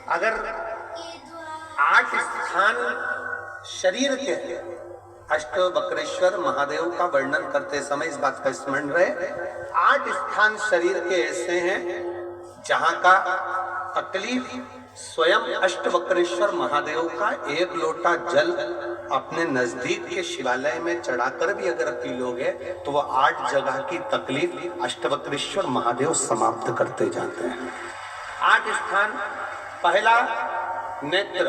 अगर 8 स्थान शरीर के अष्टवक्रेश्वर महादेव का वर्णन करते समय इस बात का स्मरण रहे, 8 स्थान शरीर के ऐसे हैं जहां का तकलीफ स्वयं अष्टवक्रेश्वर महादेव का एक लोटा जल अपने नजदीक के शिवालय में चढ़ाकर भी अगर पी लोगे तो वो 8 जगह की तकलीफ अष्टवक्रेश्वर महादेव समाप्त करते जाते हैं। 8 स्थान, पहला नेत्र,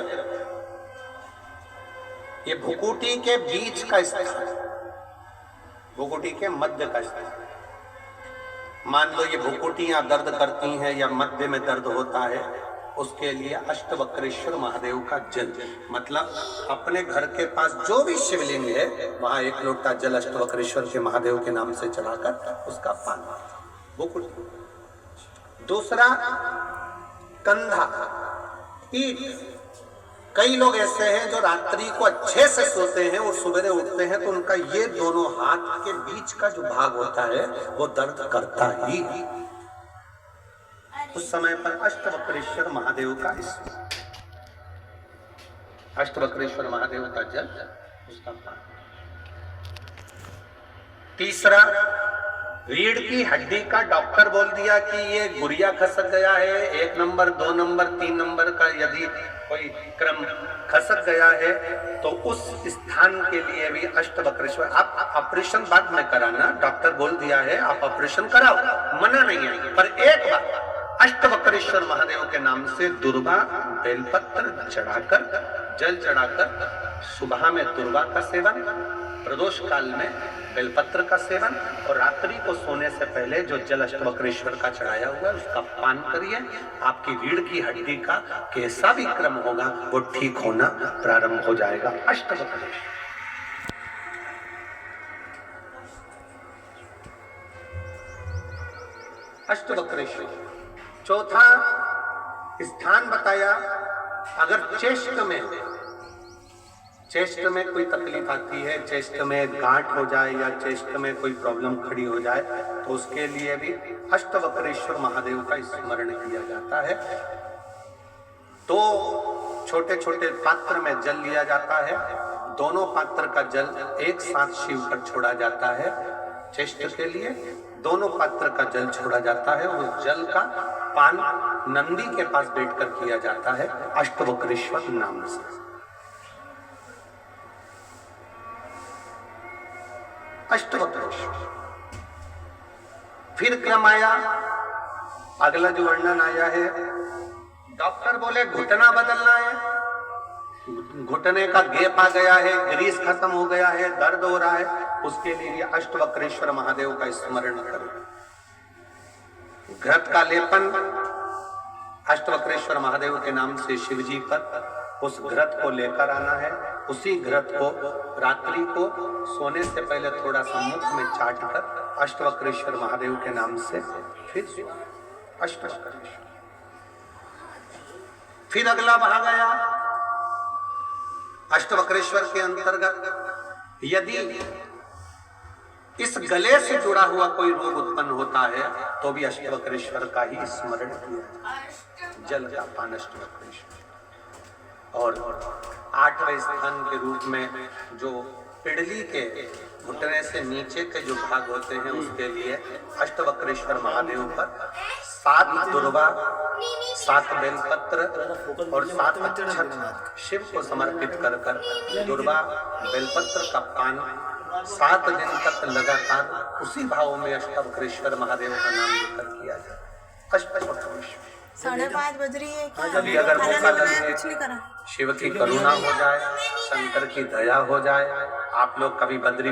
ये भुकुटी के बीच का स्थान, भुकुटी के मध्य का स्थान। मान लो ये भुकुटियां दर्द करती हैं या मध्य में दर्द होता है, उसके लिए अष्टवक्रेश्वर महादेव का जल, मतलब अपने घर के पास जो भी शिवलिंग है वहां एक लोटा जल अष्टवक्रेश्वर के महादेव के नाम से चढ़ाकर उसका पान, भुकुटी। दूसरा कंधा, पीठ। कई लोग ऐसे हैं जो रात्रि को अच्छे से सोते हैं और सुबह उठते हैं तो उनका ये दोनों हाथ के बीच का जो भाग होता है वो दर्द करता ही। उस समय पर अष्टवक्रेश्वर महादेव का अष्टवक्रेश्वर महादेव का जल, उसका पान। तीसरा, रीढ़ की हड्डी का डॉक्टर बोल दिया कि ये गुरिया खसक गया है, 1 नंबर 2 नंबर 3 नंबर का यदि कोई क्रम खसक गया है तो उस स्थान के लिए भी अष्टवक्रेश्वर। आप ऑपरेशन बाद में कराना, डॉक्टर बोल दिया है आप ऑपरेशन कराओ, मना नहीं है, पर एक बार अष्टवक्रेश्वर महादेव के नाम से दुर्वा बेलपत्र चढ़ाकर, जल चढ़ाकर, सुबह में दुर्वा का सेवन, प्रदोष काल में बेलपत्र का सेवन और रात्रि को सोने से पहले जो जल अष्टवक्रेश्वर का चढ़ाया हुआ है उसका पान करिए। आपकी रीढ़ की हड्डी का कैसा भी क्रम होगा वो ठीक होना प्रारंभ हो जाएगा। अष्टवक्रेश्वर, अष्टवक्रेश्वर। चौथा स्थान बताया, अगर चेस्ट में कोई तकलीफ आती है, चेस्ट में गांठ हो जाए या चेस्ट में कोई प्रॉब्लम खड़ी हो जाए तो उसके लिए भी अष्टवक्रेश्वर महादेव का स्मरण किया जाता है। तो छोटे छोटे पात्र में जल लिया जाता है, दोनों पात्र का जल एक साथ शिव पर छोड़ा जाता है। चेस्ट के लिए दोनों पात्र का जल छोड़ा जाता है, उस जल का पान नंदी के पास बैठकर किया जाता है अष्टवक्रेश्वर नाम से। अष्टवक्रेश्वर। फिर क्रम आया, अगला जो वर्णन आया है, डॉक्टर बोले घुटना बदलना है, घुटने का गैप आ गया है, ग्रीस खत्म हो गया है, दर्द हो रहा है, उसके लिए अष्टवक्रेश्वर महादेव का स्मरण करें। घृत का लेपन अष्टवक्रेश्वर महादेव के नाम से शिवजी पर, उस घृत को लेकर आना है। उसी घृत को रात्रि को सोने से पहले थोड़ा सा मुख में चाट कर अष्टवक्रेश्वर महादेव के नाम से फिर अष्टवक्रेश्वर। फिर अगला भाग गया अष्टवक्रेश्वर के अंतर्गत, यदि इस गले से जुड़ा हुआ कोई रोग उत्पन्न होता है तो भी अष्टवक्रेश्वर का ही स्मरण किया, जल का पान अष्टवक्रेश्वर। और 8वें स्थान के रूप में जो पिंडली के घुटने से नीचे के जो भाग होते हैं उसके लिए अष्टवक्रेश्वर महादेव पर 7 दुर्वा, 7 बेलपत्र और 7 अक्षत शिव को समर्पित कर दुर्वा बेलपत्र का पान 7 दिन तक लगातार उसी भाव में अष्टवक्रेश्वर महादेव का नाम लेकर किया जाए। अष्टवक्रेश्वर 5:30 बज रही है क्या? कभी अगर मौका लगे, कुछ नहीं करा, शिव की करुणा हो जाए, शंकर की दया हो जाए, आप लोग कभी बद्री